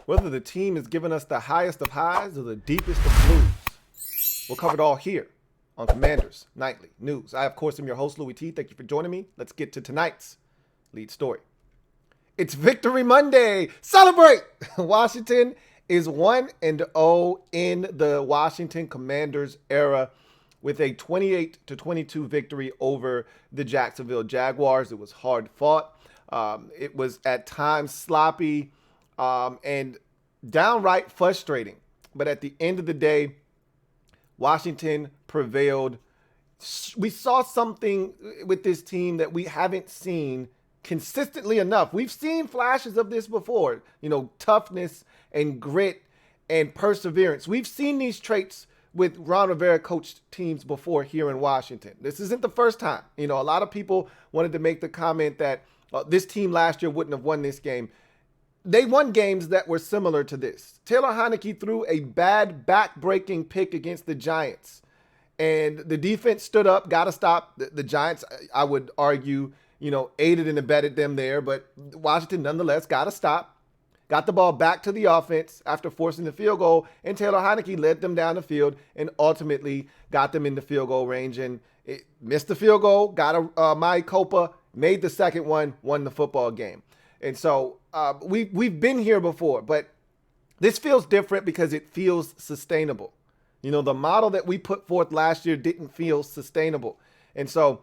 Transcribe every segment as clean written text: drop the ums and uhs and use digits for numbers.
whether the team is giving us the highest of highs or the deepest of blues. We'll cover it all here on Commanders Nightly News. I, of course, am your host, Louie T. Thank you for joining me. Let's get to tonight's lead story. It's Victory Monday. Celebrate! Washington is 1-0 in the Washington Commanders era with a 28-22 victory over the Jacksonville Jaguars. It was hard fought. It was at times sloppy and downright frustrating. But at the end of the day, Washington prevailed. We saw something with this team that we haven't seen consistently enough. We've seen flashes of this before, toughness and grit and perseverance. We've seen these traits with Ron Rivera coached teams before here in Washington. This isn't the first time. A lot of people wanted to make the comment that this team last year wouldn't have won this game. They won games that were similar to this. Taylor Heinicke threw a bad back-breaking pick against the Giants, and the defense stood up, got to stop. The Giants, I would argue, aided and abetted them there, but Washington nonetheless got to stop. Got the ball back to the offense after forcing the field goal, and Taylor Heinicke led them down the field and ultimately got them in the field goal range. And it missed the field goal, got a Mai Copa, made the second one, won the football game. And so we've been here before, but this feels different because it feels sustainable. The model that we put forth last year didn't feel sustainable. And so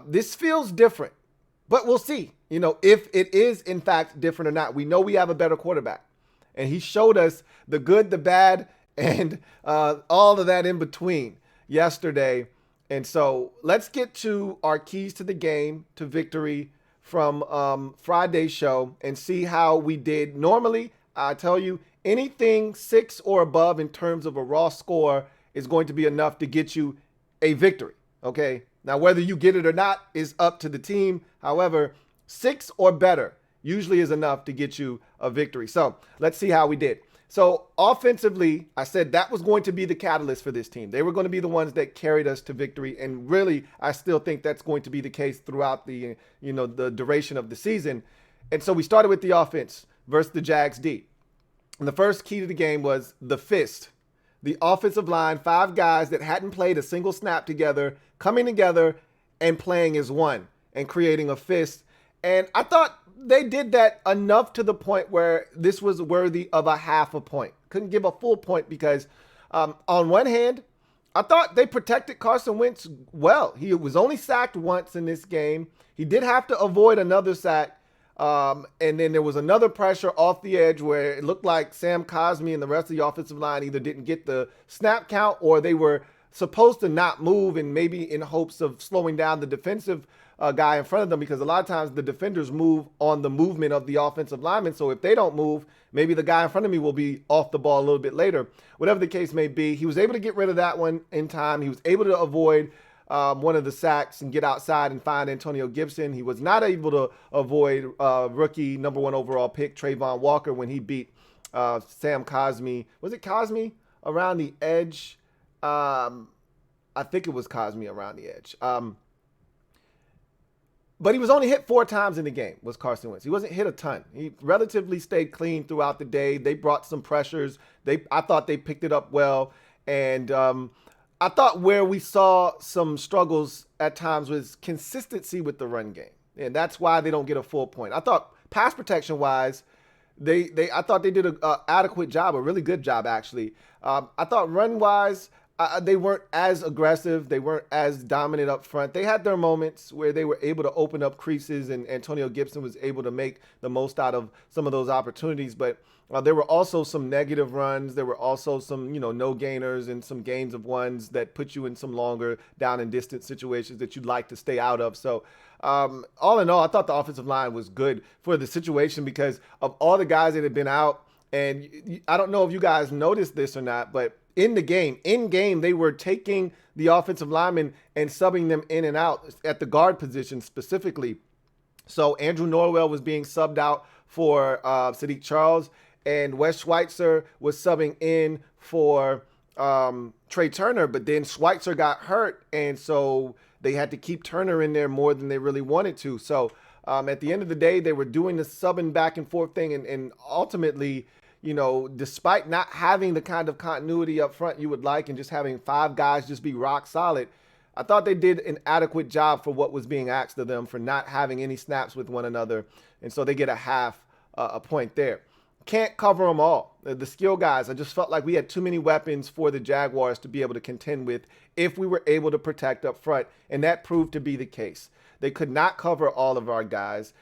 this feels different. But we'll see, if it is, in fact, different or not. We know we have a better quarterback. And he showed us the good, the bad, and all of that in between yesterday. And so let's get to our keys to the game, to victory from Friday's show and see how we did. Normally, I tell you, anything 6 or above in terms of a raw score is going to be enough to get you a victory, okay? Now, whether you get it or not is up to the team. However, 6 or better usually is enough to get you a victory. So let's see how we did. So offensively, I said that was going to be the catalyst for this team. They were going to be the ones that carried us to victory. And really, I still think that's going to be the case throughout the duration of the season. And so we started with the offense versus the Jags D. And the first key to the game was the fist. The offensive line, 5 guys that hadn't played a single snap together, coming together and playing as one and creating a fist. And I thought they did that enough to the point where this was worthy of a half a point. Couldn't give a full point because on one hand, I thought they protected Carson Wentz well. He was only sacked once in this game. He did have to avoid another sack. And then there was another pressure off the edge where it looked like Sam Cosmi and the rest of the offensive line either didn't get the snap count or they were supposed to not move, and maybe in hopes of slowing down the defensive guy in front of them, because a lot of times the defenders move on the movement of the offensive lineman. So if they don't move, maybe the guy in front of me will be off the ball a little bit later. Whatever the case may be, he was able to get rid of that one in time. He was able to avoid one of the sacks and get outside and find Antonio Gibson. He was not able to avoid rookie number 1 overall pick Trayvon Walker when he beat Sam Cosmi. Was it Cosmi around the edge? I think it was Cosmi around the edge. But he was only hit 4 times in the game, was Carson Wentz. He wasn't hit a ton. He relatively stayed clean throughout the day. They brought some pressures. I thought they picked it up well. And I thought where we saw some struggles at times was consistency with the run game. And that's why they don't get a full point. I thought pass protection-wise, I thought they did an adequate job, a really good job, actually. I thought run-wise, they weren't as aggressive. They weren't as dominant up front. They had their moments where they were able to open up creases, and Antonio Gibson was able to make the most out of some of those opportunities. But there were also some negative runs. There were also some, no gainers and some gains of ones that put you in some longer down and distance situations that you'd like to stay out of. So all in all, I thought the offensive line was good for the situation because of all the guys that had been out. And I don't know if you guys noticed this or not, but in game, they were taking the offensive linemen and subbing them in and out at the guard position specifically. So Andrew Norwell was being subbed out for Sadiq Charles, and Wes Schweitzer was subbing in for Trey Turner, but then Schweitzer got hurt, and so they had to keep Turner in there more than they really wanted to. So at the end of the day, they were doing the subbing back and forth thing, and ultimately, despite not having the kind of continuity up front you would like and just having 5 guys just be rock solid, I thought they did an adequate job for what was being asked of them for not having any snaps with one another. And so they get a half a point there. Can't cover them all. The skill guys, I just felt like we had too many weapons for the Jaguars to be able to contend with if we were able to protect up front. And that proved to be the case. They could not cover all of our guys.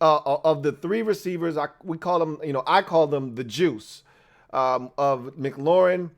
Of the 3 receivers, I call them the juice of McLaurin,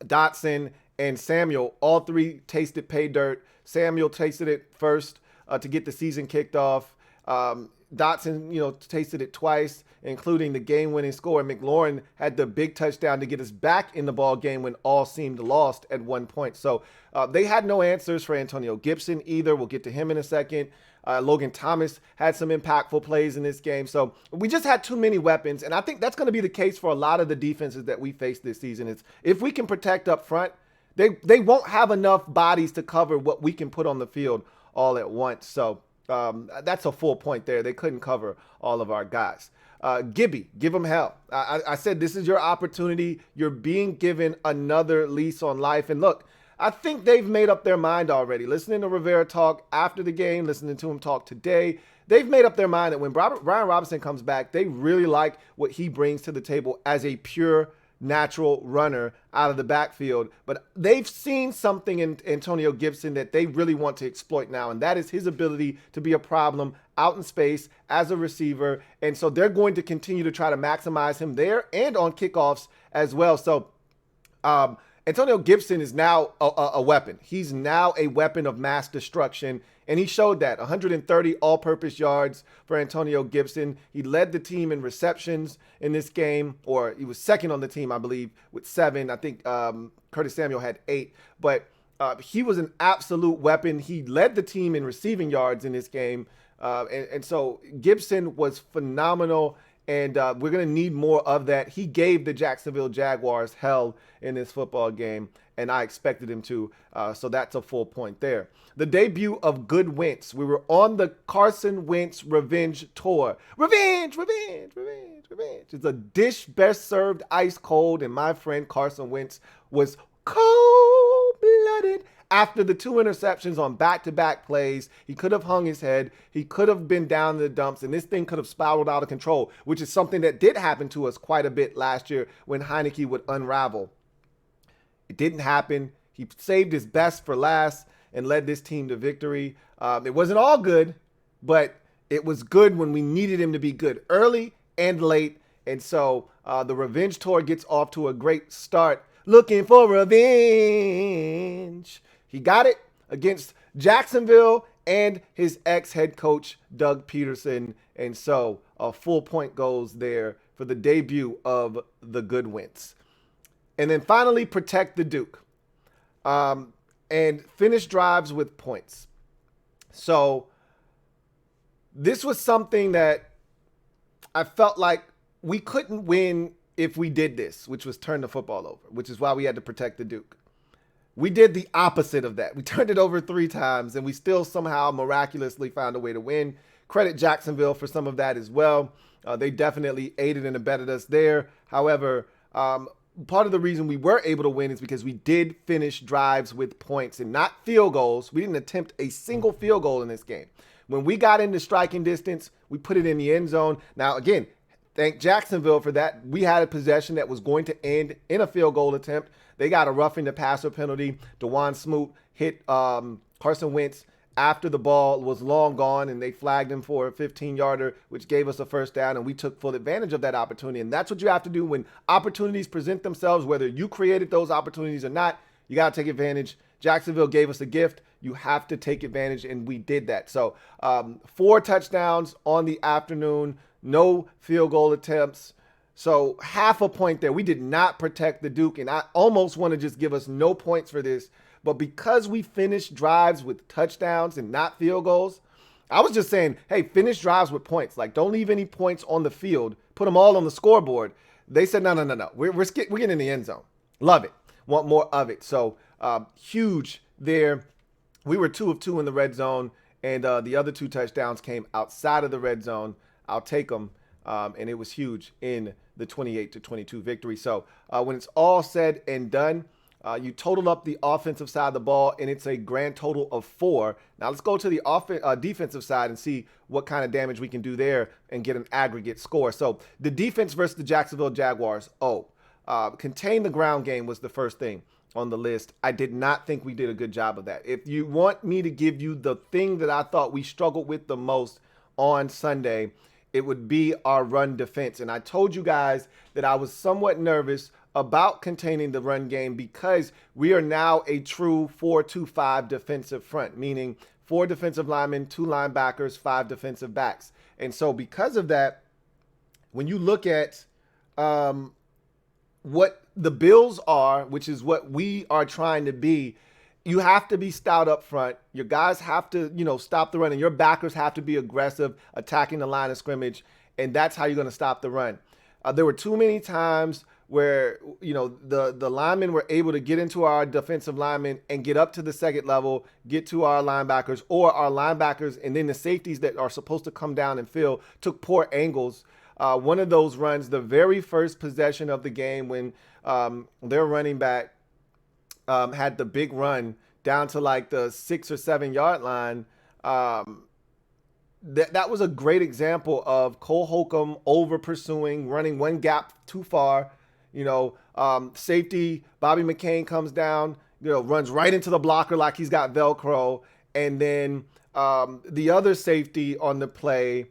Dotson, and Samuel. All 3 tasted pay dirt. Samuel tasted it first to get the season kicked off. Dotson, tasted it twice, including the game-winning score. And McLaurin had the big touchdown to get us back in the ball game when all seemed lost at one point. So they had no answers for Antonio Gibson either. We'll get to him in a second. Logan Thomas had some impactful plays in this game. So we just had too many weapons. And I think that's going to be the case for a lot of the defenses that we face this season. Is if we can protect up front, they won't have enough bodies to cover what we can put on the field all at once. So that's a full point there. They couldn't cover all of our guys. Gibby, give them hell. I said this is your opportunity. You're being given another lease on life. And look, I think they've made up their mind already. Listening to Rivera talk after the game, listening to him talk today, they've made up their mind that when Brian Robinson comes back, they really like what he brings to the table as a pure natural runner out of the backfield. But they've seen something in Antonio Gibson that they really want to exploit now, and that is his ability to be a problem out in space as a receiver. And so they're going to continue to try to maximize him there and on kickoffs as well. So Antonio Gibson is now a weapon. He's now a weapon of mass destruction, and he showed that. 130 all-purpose yards for Antonio Gibson. He led the team in receptions in this game, or he was second on the team, I believe, with 7. I think Curtis Samuel had 8, but he was an absolute weapon. He led the team in receiving yards in this game, and so Gibson was phenomenal. And we're going to need more of that. He gave the Jacksonville Jaguars hell in this football game, and I expected him to. So that's a full point there. The debut of Good Wentz. We were on the Carson Wentz revenge tour. Revenge, revenge, revenge, revenge. It's a dish best served ice cold, and my friend Carson Wentz was cold-blooded. After the 2 interceptions on back-to-back plays, he could have hung his head. He could have been down in the dumps, and this thing could have spiraled out of control, which is something that did happen to us quite a bit last year when Heineke would unravel. It didn't happen. He saved his best for last and led this team to victory. It wasn't all good, but it was good when we needed him to be good early and late. And so the revenge tour gets off to a great start. Looking for revenge. He got it against Jacksonville and his ex-head coach, Doug Peterson. And so a full point goes there for the debut of the Good Wentz. And then finally, protect the Duke. And finish drives with points. So this was something that I felt like we couldn't win if we did this, which was turn the football over, which is why we had to protect the Duke. We did the opposite of that. We turned it over 3 times, and we still somehow miraculously found a way to win. Credit Jacksonville for some of that as well. They definitely aided and abetted us there. However, part of the reason we were able to win is because we did finish drives with points and not field goals. We didn't attempt a single field goal in this game. When we got into striking distance, we put it in the end zone. Now, again, thank Jacksonville for that. We had a possession that was going to end in a field goal attempt. They got a roughing the passer penalty. DeJuan Smoot hit Carson Wentz after the ball was long gone, and they flagged him for a 15-yarder, which gave us a first down, and we took full advantage of that opportunity. And that's what you have to do when opportunities present themselves, whether you created those opportunities or not. You got to take advantage. Jacksonville gave us a gift. You have to take advantage, and we did that. So 4 touchdowns on the afternoon, no field goal attempts. So half a point there. We did not protect the Duke, and I almost want to just give us no points for this. But because we finished drives with touchdowns and not field goals, I was just saying, hey, finish drives with points. Like, don't leave any points on the field. Put them all on the scoreboard. They said, no. We're getting in the end zone. Love it. Want more of it. So huge there. We were 2 of 2 in the red zone, and the other 2 touchdowns came outside of the red zone. I'll take them. And it was huge in the 28-22 victory. So when it's all said and done, you total up the offensive side of the ball, and it's a grand total of 4. Now let's go to the defensive side and see what kind of damage we can do there and get an aggregate score. So the defense versus the Jacksonville Jaguars. Contain the ground game was the first thing on the list. I did not think we did a good job of that. If you want me to give you the thing that I thought we struggled with the most on Sunday, it would be our run defense. And I told you guys that I was somewhat nervous about containing the run game because we are now a true 4-2-5 defensive front, meaning 4 defensive linemen, 2 linebackers, 5 defensive backs. And so because of that, when you look at what the Bills are, which is what we are trying to be, you have to be stout up front. Your guys have to, stop the run, and your backers have to be aggressive, attacking the line of scrimmage, and that's how you're going to stop the run. There were too many times where, the linemen were able to get into our defensive linemen and get up to the second level, get to our linebackers, or our linebackers, and then the safeties that are supposed to come down and fill took poor angles. One of those runs, the very first possession of the game when their running back had the big run down to like the 6 or 7 yard line. That was a great example of Cole Holcomb over pursuing, running one gap too far. Safety Bobby McCain comes down, runs right into the blocker like he's got Velcro, and then the other safety on the play,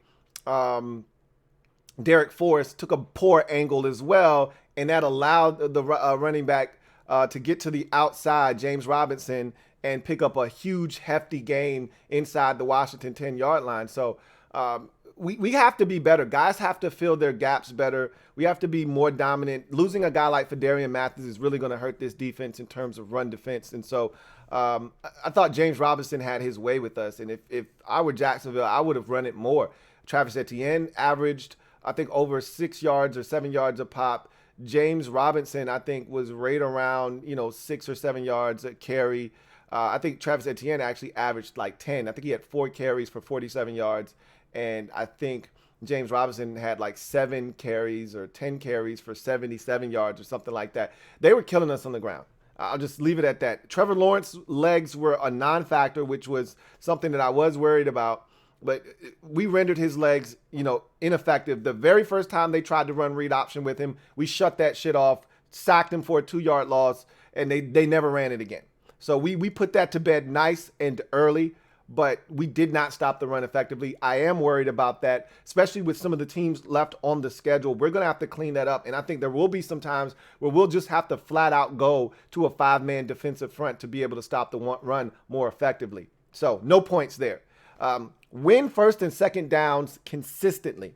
Derek Forrest, took a poor angle as well, and that allowed the running back to get to the outside, James Robinson, and pick up a huge, hefty gain inside the Washington 10-yard line. So we have to be better. Guys have to fill their gaps better. We have to be more dominant. Losing a guy like Fedarian Mathis is really going to hurt this defense in terms of run defense. And so I thought James Robinson had his way with us. And if I were Jacksonville, I would have run it more. Travis Etienne averaged, I think, over 6 yards or 7 yards a pop. James Robinson, I think, was right around, 6 or 7 yards a carry. I think Travis Etienne actually averaged like 10. I think he had 4 carries for 47 yards. And I think James Robinson had like 7 carries or 10 carries for 77 yards or something like that. They were killing us on the ground. I'll just leave it at that. Trevor Lawrence's legs were a non-factor, which was something that I was worried about. But we rendered his legs, ineffective. The very first time they tried to run read option with him, we shut that shit off, sacked him for a 2-yard loss, and they never ran it again. So we put that to bed nice and early, but we did not stop the run effectively. I am worried about that, especially with some of the teams left on the schedule. We're going to have to clean that up, and I think there will be some times where we'll just have to flat out go to a 5-man defensive front to be able to stop the run more effectively. So no points there. Win first and second downs consistently.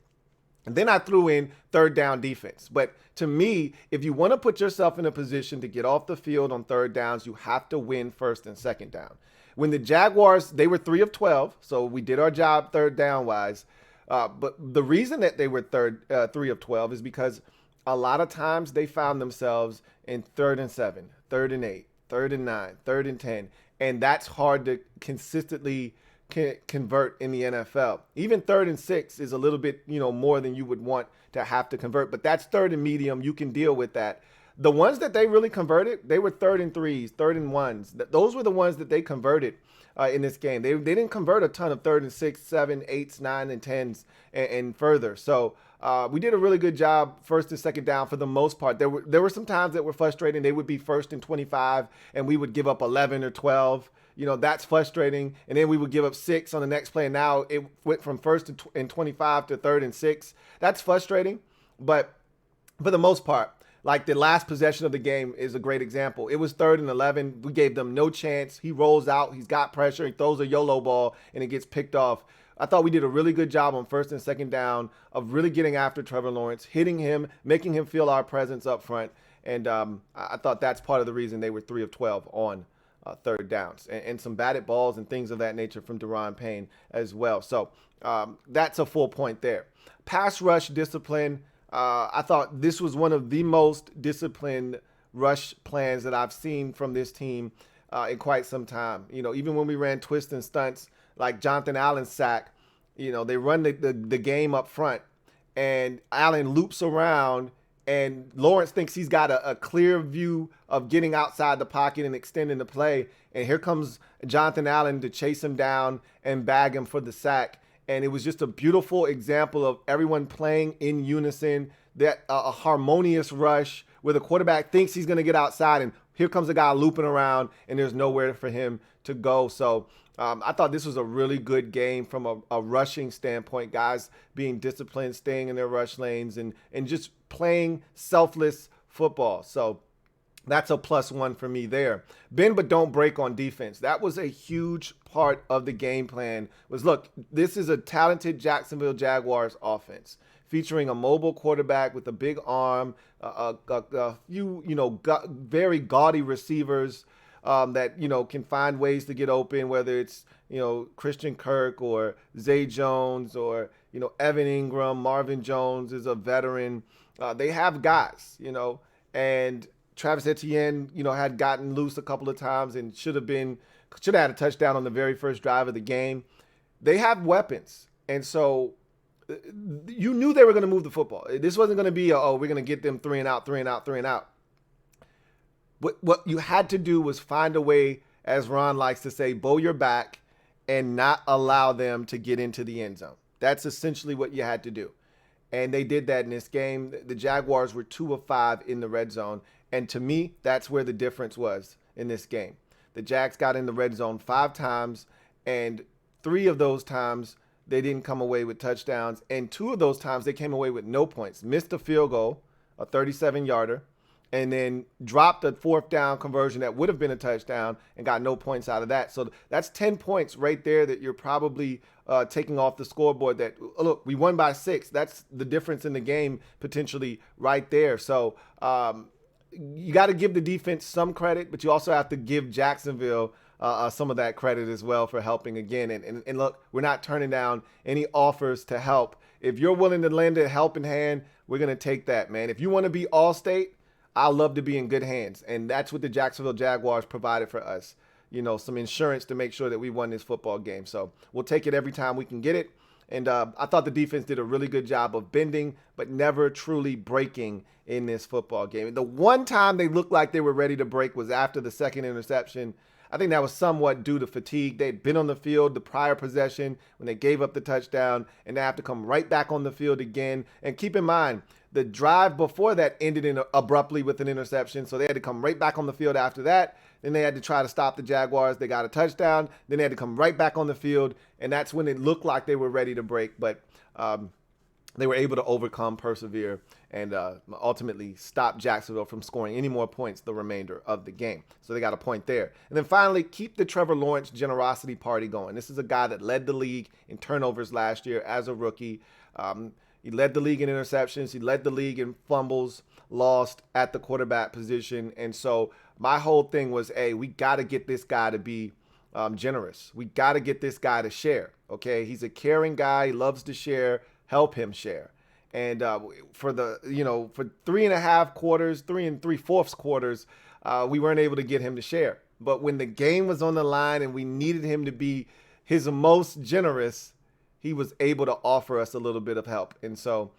And then I threw in third down defense. But to me, if you want to put yourself in a position to get off the field on third downs, you have to win first and second down. When the Jaguars, they were 3 of 12, so we did our job third down wise. But the reason that they were 3 of 12 is because a lot of times they found themselves in 3rd and 7, 3rd and 8, 3rd and 9, 3rd and 10. And that's hard to consistently convert in the NFL. Even 3rd and 6 is a little bit, more than you would want to have to convert, but that's 3rd and medium. You can deal with that. The ones that they really converted, they were 3rd and 3s, 3rd and 1s. Those were the ones that they converted in this game. They didn't convert a ton of 3rd and 6, 7, 8s, 9 and 10s and further. So we did a really good job first and second down for the most part. There were some times that were frustrating. They would be 1st and 25 and we would give up 11 or 12. That's frustrating. And then we would give up 6 on the next play. And now it went from 1st and 25 to 3rd and 6. That's frustrating. But for the most part, like the last possession of the game is a great example. It was 3rd and 11. We gave them no chance. He rolls out. He's got pressure. He throws a YOLO ball and it gets picked off. I thought we did a really good job on 1st and second down of really getting after Trevor Lawrence, hitting him, making him feel our presence up front. And I thought that's part of the reason they were 3 of 12 on third downs and some batted balls and things of that nature from Daron Payne as well. So that's a full point there. Pass rush discipline. I thought this was one of the most disciplined rush plans that I've seen from this team in quite some time. Even when we ran twists and stunts like Jonathan Allen's sack, they run the game up front and Allen loops around, and Lawrence thinks he's got a clear view of getting outside the pocket and extending the play. And here comes Jonathan Allen to chase him down and bag him for the sack. And it was just a beautiful example of everyone playing in unison, that a harmonious rush where the quarterback thinks he's going to get outside, and here comes a guy looping around, and there's nowhere for him to go. So I thought this was a really good game from a rushing standpoint, guys being disciplined, staying in their rush lanes, and just playing selfless football. So that's a +1 for me there. Bend but don't break on defense. That was a huge part of the game plan. Was, look, this is a talented Jacksonville Jaguars offense featuring a mobile quarterback with a big arm, a few, very gaudy receivers that, can find ways to get open, whether it's, Christian Kirk or Zay Jones or, Evan Ingram. Marvin Jones is a veteran. They have guys, and Travis Etienne, had gotten loose a couple of times and should have had a touchdown on the very first drive of the game. They have weapons. And so you knew they were going to move the football. This wasn't going to be, we're going to get them 3 and out, 3 and out, 3 and out. What you had to do was find a way, as Ron likes to say, bow your back and not allow them to get into the end zone. That's essentially what you had to do. And they did that in this game. The Jaguars were 2 of 5 in the red zone. And to me, that's where the difference was in this game. The Jags got in the red zone 5 times, and 3 of those times they didn't come away with touchdowns. And 2 of those times they came away with no points. Missed a field goal, a 37-yarder, and then dropped a 4th down conversion that would have been a touchdown and got no points out of that. So that's 10 points right there that you're probably taking off the scoreboard. That, look, we won by 6. That's the difference in the game potentially right there. So you got to give the defense some credit, but you also have to give Jacksonville some of that credit as well for helping again. And look, we're not turning down any offers to help. If you're willing to lend a helping hand, we're going to take that, man. If you want to be All-State, I'd love to be in good hands. And that's what the Jacksonville Jaguars provided for us. Some insurance to make sure that we won this football game. So we'll take it every time we can get it. And I thought the defense did a really good job of bending, but never truly breaking in this football game. The one time they looked like they were ready to break was after the second interception. I think that was somewhat due to fatigue. They'd been on the field the prior possession when they gave up the touchdown, and they have to come right back on the field again. And keep in mind, the drive before that ended abruptly with an interception, so they had to come right back on the field after that. Then they had to try to stop the Jaguars. They got a touchdown. Then they had to come right back on the field, and that's when it looked like they were ready to break. But they were able to overcome, persevere, and ultimately stop Jacksonville from scoring any more points the remainder of the game. So they got a point there. And then finally, keep the Trevor Lawrence generosity party going. This is a guy that led the league in turnovers last year as a rookie. He led the league in interceptions. He led the league in fumbles lost at the quarterback position. And so my whole thing was, hey, we got to get this guy to be generous. We got to get this guy to share. Okay, he's a caring guy. He loves to share. Help him share. And for 3.5 quarters, 3 3/4 quarters, we weren't able to get him to share. But when the game was on the line and we needed him to be his most generous, he was able to offer us a little bit of help. And so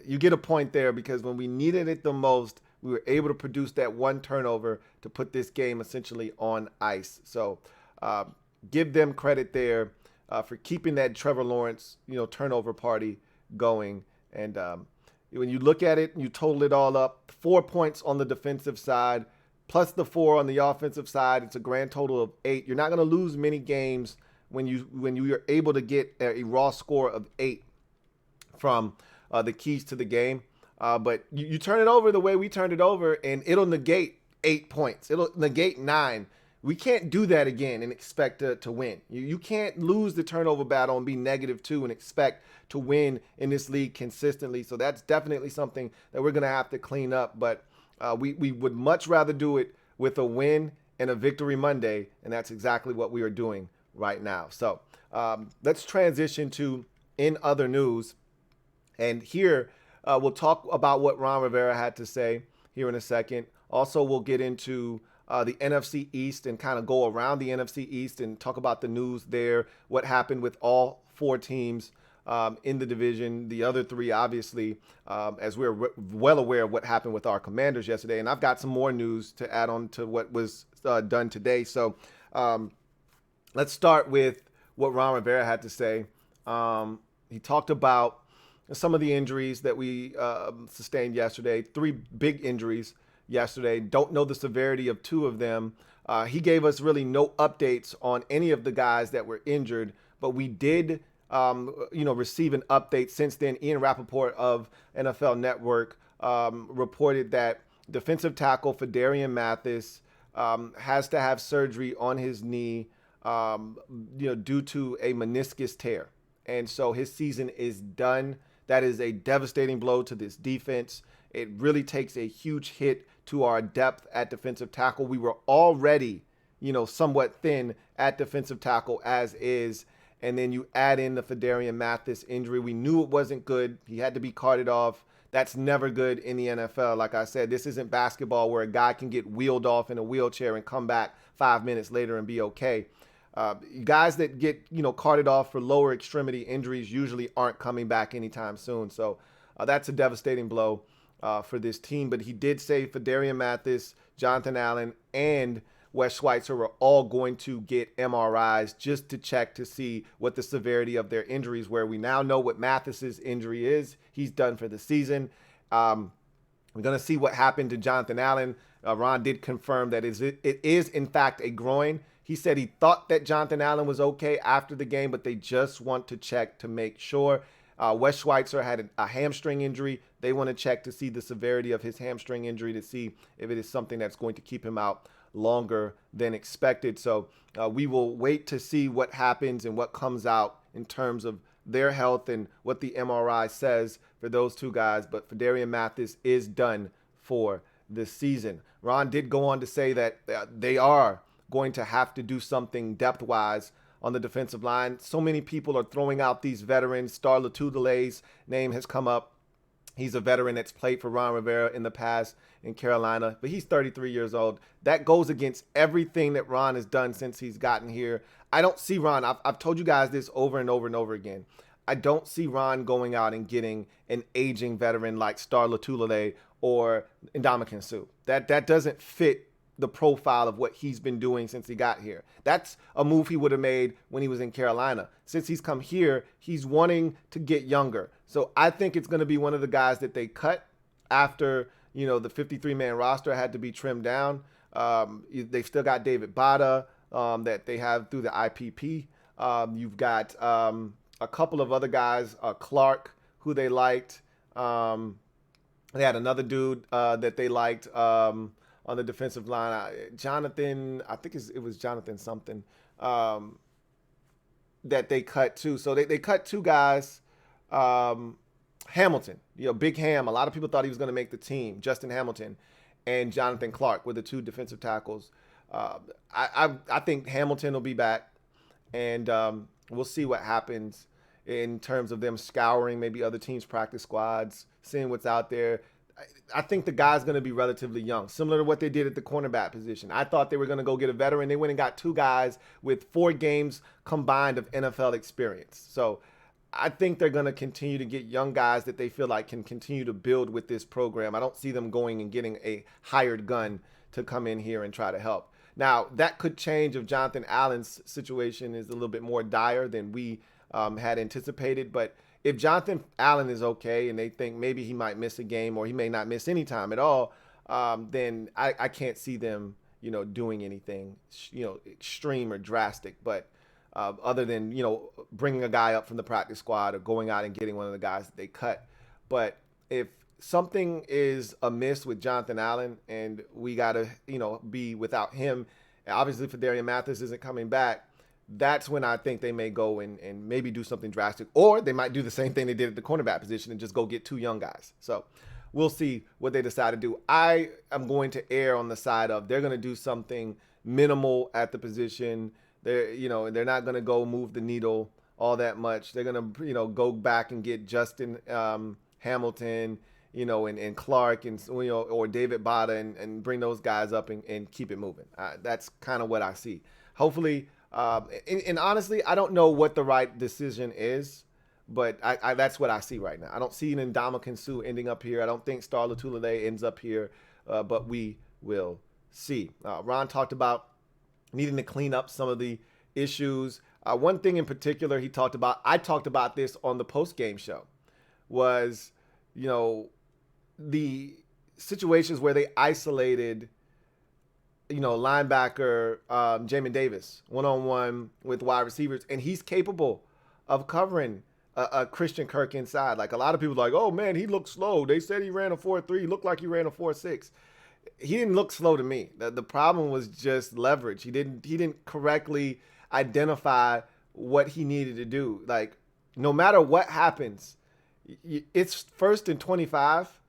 you get a point there, because when we needed it the most, we were able to produce that one turnover to put this game essentially on ice. So give them credit there for keeping that Trevor Lawrence, turnover party going. And when you look at it, you total it all up, 4 points on the defensive side, plus the 4 on the offensive side. It's a grand total of 8. You're not going to lose many games when you are able to get a raw score of 8 from the keys to the game. But you turn it over the way we turned it over, and it'll negate 8 points. It'll negate 9. We can't do that again and expect to win. You can't lose the turnover battle and be -2 and expect to win in this league consistently. So that's definitely something that we're going to have to clean up. But we would much rather do it with a win and a victory Monday, and that's exactly what we are doing right now. So let's transition to in other news. And here we'll talk about what Ron Rivera had to say here in a second. Also, we'll get into the NFC East and kind of go around the NFC East and talk about the news there, what happened with all 4 teams in the division. The other three, obviously, as we're well aware of what happened with our Commanders yesterday. And I've got some more news to add on to what was done today. So let's start with what Ron Rivera had to say. He talked about some of the injuries that we sustained yesterday. 3 big injuries yesterday. Don't know the severity of 2 of them. He gave us really no updates on any of the guys that were injured, but we did, receive an update since then. Ian Rappaport of NFL Network reported that defensive tackle Phidarian Mathis has to have surgery on his knee, due to a meniscus tear. And so his season is done. That is a devastating blow to this defense. It really takes a huge hit to our depth at defensive tackle. We were already, somewhat thin at defensive tackle as is. And then you add in the Phidarian Mathis injury. We knew it wasn't good. He had to be carted off. That's never good in the NFL. Like I said, this isn't basketball where a guy can get wheeled off in a wheelchair and come back 5 minutes later and be okay. Guys that get, carted off for lower extremity injuries usually aren't coming back anytime soon. So that's a devastating blow for this team. But he did say Phidarian Mathis, Jonathan Allen, and Wes Schweitzer were all going to get MRIs just to check to see what the severity of their injuries were. We now know what Mathis's injury is. He's done for the season. We're going to see what happened to Jonathan Allen. Ron did confirm that it is, in fact, a groin. He said he thought that Jonathan Allen was okay after the game, but they just want to check to make sure. Wes Schweitzer had a hamstring injury. They want to check to see the severity of his hamstring injury to see if it is something that's going to keep him out longer than expected. So we will wait to see what happens and what comes out in terms of their health and what the MRI says for those 2 guys. But Phidarian Mathis is done for this season. Ron did go on to say that they are going to have to do something depth-wise on the defensive line. So many people are throwing out these veterans. Star Latulila's name has come up. He's a veteran that's played for Ron Rivera in the past in Carolina, but he's 33 years old. That goes against everything that Ron has done since he's gotten here. I don't see Ron. I've told you guys this over and over and over again. I don't see Ron going out and getting an aging veteran like Star Latulile or Ndamukong Suh. That doesn't fit the profile of what he's been doing since he got here. That's a move he would have made when he was in Carolina. Since he's come here, he's wanting to get younger. So I think it's going to be one of the guys that they cut after, the 53-man roster had to be trimmed down. They've still got David Bada that they have through the IPP. You've got a couple of other guys, Clark, who they liked. They had another dude that they liked on the defensive line. Jonathan, I think it was Jonathan something that they cut too. So they cut 2 guys. Hamilton, Big Ham. A lot of people thought he was going to make the team. Justin Hamilton and Jonathan Clark were the 2 defensive tackles. I think Hamilton will be back, and we'll see what happens in terms of them scouring maybe other teams' practice squads, seeing what's out there. I think the guy's going to be relatively young, similar to what they did at the cornerback position. I thought they were going to go get a veteran. They went and got 2 guys with 4 games combined of NFL experience. So I think they're going to continue to get young guys that they feel like can continue to build with this program. I don't see them going and getting a hired gun to come in here and try to help. Now, that could change if Jonathan Allen's situation is a little bit more dire than we had anticipated. But if Jonathan Allen is okay and they think maybe he might miss a game or he may not miss any time at all, then I can't see them, doing anything, extreme or drastic. But other than, bringing a guy up from the practice squad or going out and getting one of the guys that they cut. But if something is amiss with Jonathan Allen and we got to, be without him, obviously Phidarian Mathis isn't coming back, that's when I think they may go and maybe do something drastic. Or they might do the same thing they did at the cornerback position and just go get 2 young guys. So we'll see what they decide to do. I am going to err on the side of they're going to do something minimal at the position. They're not going to go move the needle all that much. They're going to, go back and get Justin Hamilton, and Clark and, or David Bada and bring those guys up and keep it moving. That's kind of what I see. Hopefully, and honestly, I don't know what the right decision is, But that's what I see right now. I don't see an Ndamukong Suh ending up here. I don't think Star Lotulelei ends up here, but we will see. Ron talked about needing to clean up some of the issues. One thing in particular he talked about, I talked about this on the post-game show, was, the situations where they isolated, linebacker Jamin Davis one-on-one with wide receivers, and he's capable of covering a Christian Kirk inside. Like, a lot of people are like, oh man, he looked slow. They said he ran a 4.3. He looked like he ran a 4.6. He didn't look slow to me. The problem was just leverage. He didn't correctly identify what he needed to do. Like, no matter what happens, it's 1st and 25,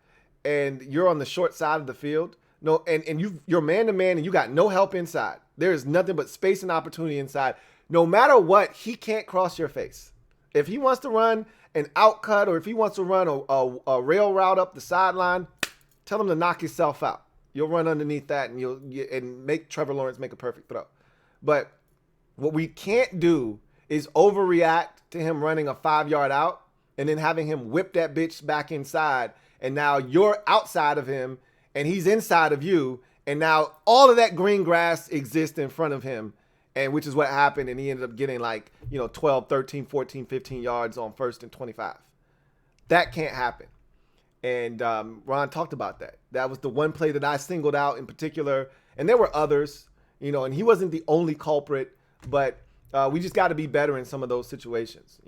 and you're on the short side of the field. No, and you're man to man, and you got no help inside. There is nothing but space and opportunity inside. No matter what, he can't cross your face. If he wants to run an out cut, or if he wants to run a rail route up the sideline, tell him to knock himself out. You'll run underneath that, and make Trevor Lawrence make a perfect throw. But what we can't do is overreact to him running a 5-yard out and then having him whip that bitch back inside, and now you're outside of him and he's inside of you, and now all of that green grass exists in front of him, and which is what happened, and he ended up getting 12, 13, 14, 15 yards on 1st and 25. That can't happen. And Ron talked about that. That was the one play that I singled out in particular. And there were others, and he wasn't the only culprit, but we just got to be better in some of those situations.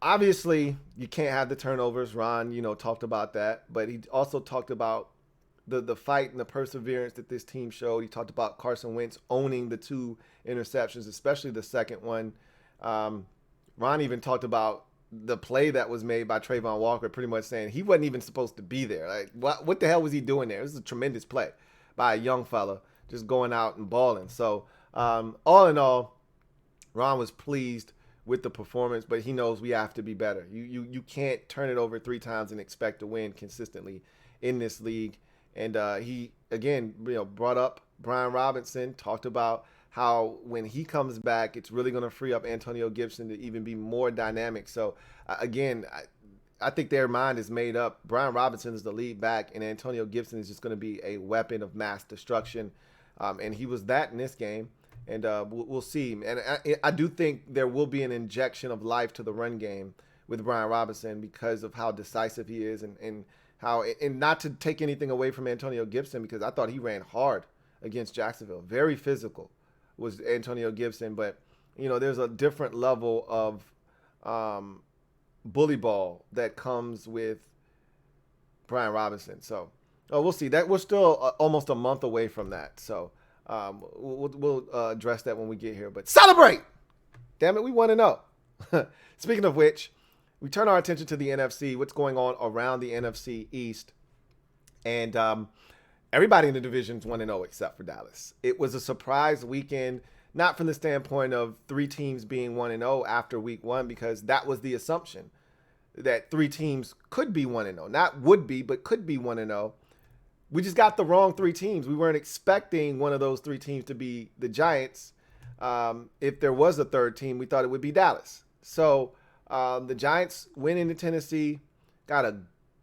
Obviously, you can't have the turnovers. Ron, talked about that. But he also talked about the fight and the perseverance that this team showed. He talked about Carson Wentz owning the 2 interceptions, especially the second one. Ron even talked about the play that was made by Trayvon Walker, pretty much saying he wasn't even supposed to be there. Like, what the hell was he doing there? This is a tremendous play by a young fella just going out and balling. So all in all, Ron was pleased with the performance, but he knows we have to be better. You can't turn it over 3 times and expect to win consistently in this league. And he, again, brought up Brian Robinson, talked about how when he comes back, it's really going to free up Antonio Gibson to even be more dynamic. So, again, I think their mind is made up. Brian Robinson is the lead back, and Antonio Gibson is just going to be a weapon of mass destruction. And he was that in this game. And we'll see. And I do think there will be an injection of life to the run game with Brian Robinson because of how decisive he is, and how, and not to take anything away from Antonio Gibson, because I thought he ran hard against Jacksonville. Very physical was Antonio Gibson, but there's a different level of bully ball that comes with Brian Robinson. So we'll see. That we're still almost a month away from that. So we'll address that when we get here. But celebrate! Damn it, we want to know. Speaking of which, we turn our attention to the NFC. What's going on around the NFC East? And everybody in the division's 1-0 except for Dallas. It was a surprise weekend, not from the standpoint of 3 teams being 1-0 after week 1, because that was the assumption that 3 teams could be 1-0. Not would be, but could be 1-0. We just got the wrong 3 teams. We weren't expecting one of those 3 teams to be the Giants. If there was a third team, we thought it would be Dallas. So the Giants went into Tennessee, got a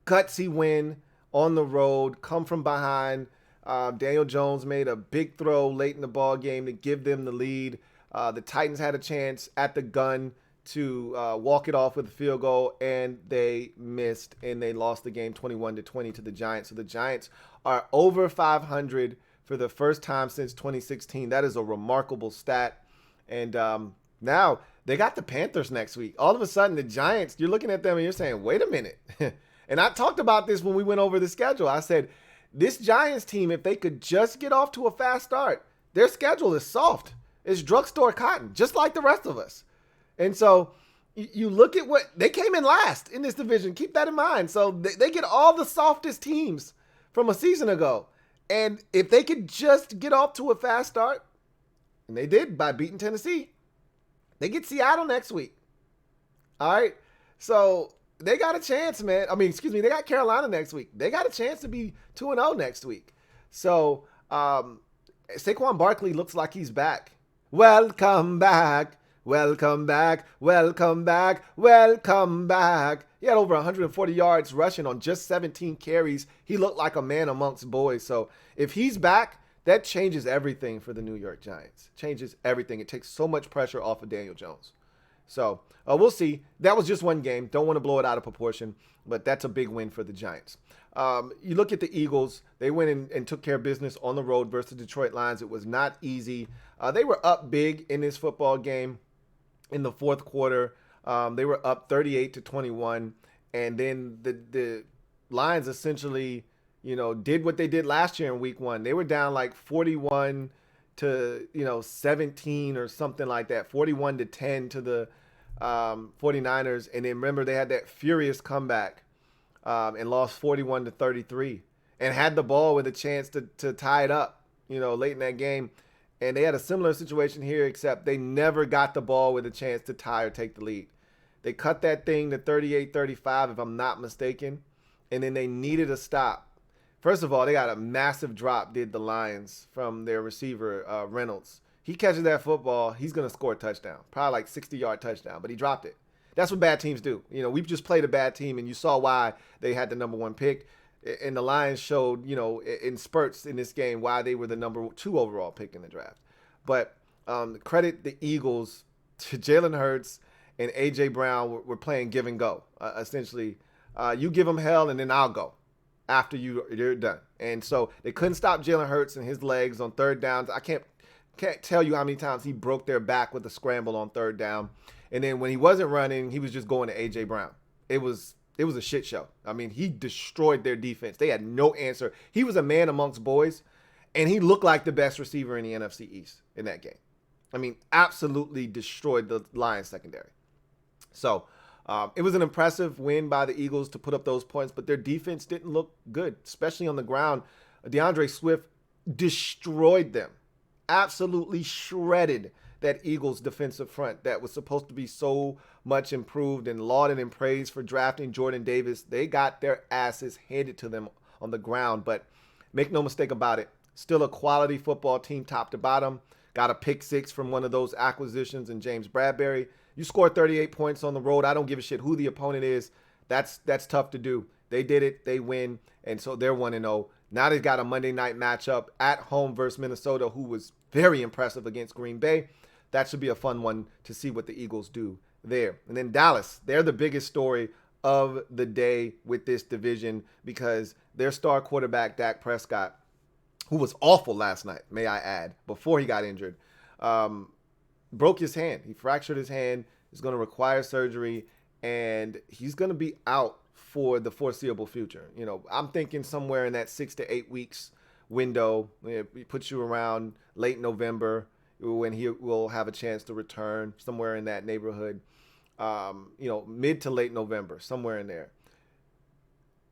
gutsy win on the road, come from behind. Daniel Jones made a big throw late in the ball game to give them the lead. The Titans had a chance at the gun to walk it off with a field goal, and they missed, and they lost the game 21-20 to the Giants. So the Giants are over 500 for the first time since 2016. That is a remarkable stat. And now they got the Panthers next week. All of a sudden, the Giants, you're looking at them and you're saying, wait a minute. And I talked about this when we went over the schedule. I said, this Giants team, if they could just get off to a fast start, their schedule is soft. It's drugstore cotton, just like the rest of us. And so you look at what they came in last in this division. Keep that in mind. So they get all the softest teams from a season ago. And if they could just get off to a fast start, and they did by beating Tennessee, they get Seattle next week. All right. So they got a chance, man. They got Carolina next week. They got a chance to be 2-0 next week. So Saquon Barkley looks like he's back. Welcome back. Welcome back, welcome back, welcome back. He had over 140 yards rushing on just 17 carries. He looked like a man amongst boys. So if he's back, that changes everything for the New York Giants. Changes everything. It takes so much pressure off of Daniel Jones. So we'll see. That was just one game. Don't want to blow it out of proportion, but that's a big win for the Giants. You look at the Eagles. They went in and took care of business on the road versus the Detroit Lions. It was not easy. They were up big in this football game in the fourth quarter. They were up 38-21, and then the Lions essentially, did what they did last year in week one. They were down like 41 to 17 or something like that, 41-10 to the 49ers. And then remember, they had that furious comeback and lost 41-33 and had the ball with a chance to tie it up, late in that game. And they had a similar situation here, except they never got the ball with a chance to tie or take the lead. They cut that thing to 38-35, if I'm not mistaken, and then they needed a stop. First of all, they got a massive drop, did the Lions, from their receiver, Reynolds. He catches that football, he's going to score a touchdown, probably like 60-yard touchdown, but he dropped it. That's what bad teams do. We've just played a bad team, and you saw why they had the number one pick. And the Lions showed, in spurts in this game why they were the number 2 overall pick in the draft. But credit the Eagles to Jalen Hurts and A.J. Brown were playing give and go. Essentially, you give them hell and then I'll go after you're done. And so they couldn't stop Jalen Hurts and his legs on third downs. I can't tell you how many times he broke their back with a scramble on third down. And then when he wasn't running, he was just going to A.J. Brown. It was a shit show. I mean, he destroyed their defense. They had no answer. He was a man amongst boys, and he looked like the best receiver in the NFC East in that game. I mean, absolutely destroyed the Lions secondary. So it was an impressive win by the Eagles to put up those points, but their defense didn't look good, especially on the ground. DeAndre Swift destroyed them, absolutely shredded that Eagles defensive front that was supposed to be so much improved and lauded and praised for drafting Jordan Davis. They got their asses handed to them on the ground, but make no mistake about it, still a quality football team top to bottom. Got a pick 6 from one of those acquisitions in James Bradbury. You scored 38 points on the road. I don't give a shit who the opponent is. That's tough to do. They did it. They win, and so they're 1-0. Now they've got a Monday night matchup at home versus Minnesota, who was very impressive against Green Bay. That should be a fun one to see what the Eagles do there. And then Dallas, they're the biggest story of the day with this division because their star quarterback, Dak Prescott, who was awful last night, may I add, before he got injured, broke his hand. He fractured his hand. He's going to require surgery, and he's going to be out for the foreseeable future. I'm thinking somewhere in that 6 to 8 weeks window. It puts you around late November, when he will have a chance to return, somewhere in that neighborhood, mid to late November, somewhere in there.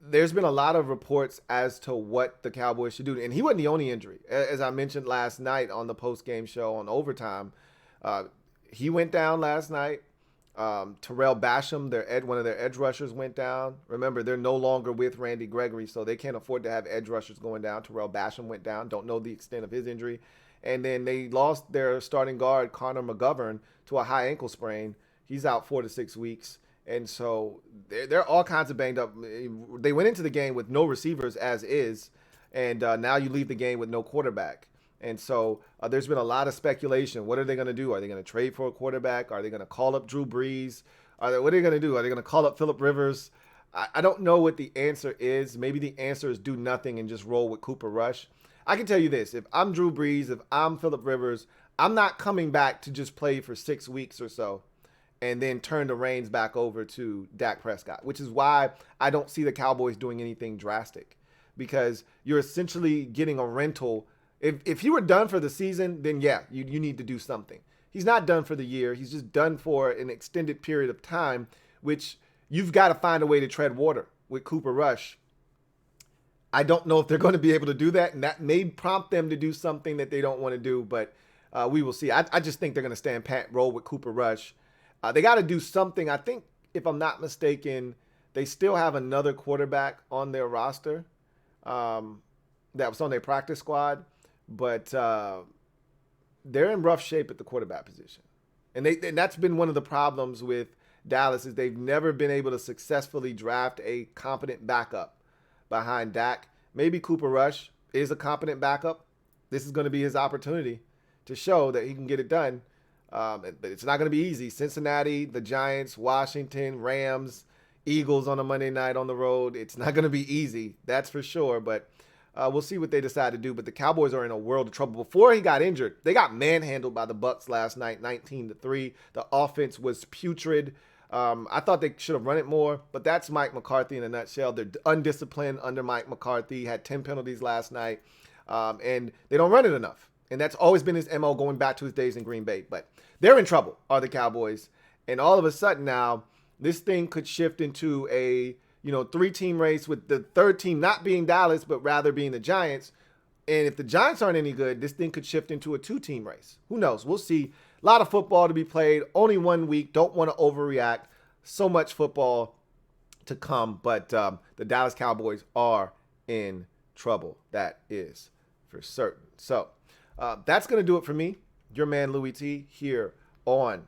There's been a lot of reports as to what the Cowboys should do. And he wasn't the only injury. As I mentioned last night on the post-game show on Overtime, he went down last night. Terrell Basham, one of their edge rushers, went down. Remember, they're no longer with Randy Gregory, so they can't afford to have edge rushers going down. Terrell Basham went down. Don't know the extent of his injury. And then they lost their starting guard, Connor McGovern, to a high ankle sprain. He's out 4 to 6 weeks. And so they're all kinds of banged up. They went into the game with no receivers as is, and now you leave the game with no quarterback. And so there's been a lot of speculation. What are they going to do? Are they going to trade for a quarterback? Are they going to call up Drew Brees? What are they going to do? Are they going to call up Phillip Rivers? I don't know what the answer is. Maybe the answer is do nothing and just roll with Cooper Rush. I can tell you this. If I'm Drew Brees, if I'm Phillip Rivers, I'm not coming back to just play for 6 weeks or so and then turn the reins back over to Dak Prescott, which is why I don't see the Cowboys doing anything drastic, because you're essentially getting a rental. If you were done for the season, then yeah, you need to do something. He's not done for the year. He's just done for an extended period of time, which you've got to find a way to tread water with Cooper Rush. I don't know if they're going to be able to do that, and that may prompt them to do something that they don't want to do, but we will see. I just think they're going to stand pat, roll with Cooper Rush. They got to do something. I think, if I'm not mistaken, they still have another quarterback on their roster that was on their practice squad, but they're in rough shape at the quarterback position. And that's been one of the problems with Dallas is they've never been able to successfully draft a competent backup behind Dak. Maybe Cooper Rush is a competent backup. This is going to be his opportunity to show that he can get it done. But it's not going to be easy. Cincinnati, the Giants, Washington, Rams, Eagles on a Monday night on the road. It's not going to be easy, that's for sure. But we'll see what they decide to do. But the Cowboys are in a world of trouble. Before he got injured, they got manhandled by the Bucs last night, 19-3. The offense was putrid. I thought they should have run it more, but that's Mike McCarthy in a nutshell. They're undisciplined under Mike McCarthy. Had 10 penalties last night, and they don't run it enough. And that's always been his MO going back to his days in Green Bay. But they're in trouble, are the Cowboys. And all of a sudden now, this thing could shift into a 3-team race with the third team not being Dallas, but rather being the Giants. And if the Giants aren't any good, this thing could shift into a 2-team race. Who knows? We'll see. A lot of football to be played. Only 1 week. Don't want to overreact. So much football to come. But the Dallas Cowboys are in trouble. That is for certain. So that's going to do it for me. Your man Louie T here on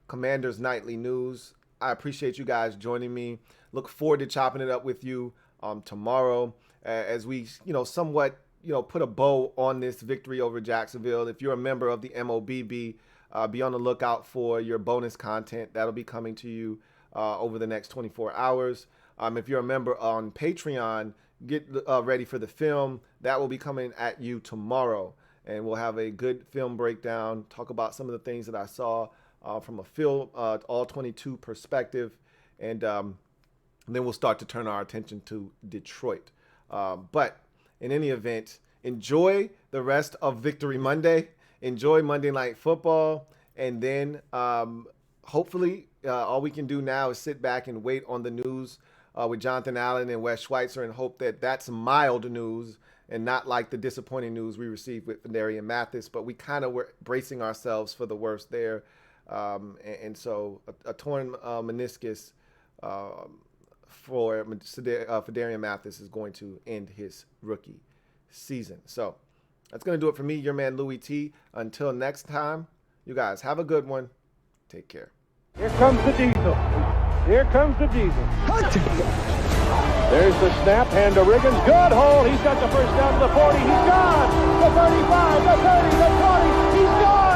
Commanders Nightly News. I appreciate you guys joining me. Look forward to chopping it up with you tomorrow as we, somewhat, put a bow on this victory over Jacksonville. If you're a member of the MOBB, be on the lookout for your bonus content. That'll be coming to you over the next 24 hours. If you're a member on Patreon, get ready for the film. That will be coming at you tomorrow. And we'll have a good film breakdown, talk about some of the things that I saw from a film, all 22 perspective. And then we'll start to turn our attention to Detroit. But in any event, enjoy the rest of Victory Monday. Enjoy Monday Night Football. And then hopefully all we can do now is sit back and wait on the news with Jonathan Allen and Wes Schweitzer and hope that that's mild news and not like the disappointing news we received with Phidarian Mathis. But we kind of were bracing ourselves for the worst there. And so a torn meniscus for Phidarian Mathis is going to end his rookie season. So that's going to do it for me, your man Louie T. Until next time, you guys have a good one. Take care. Here comes the diesel. Here comes the diesel. There's the snap, hand to Riggins. Good hold. He's got the first down to the 40. He's gone. The 35, the 30, the 20. He's gone.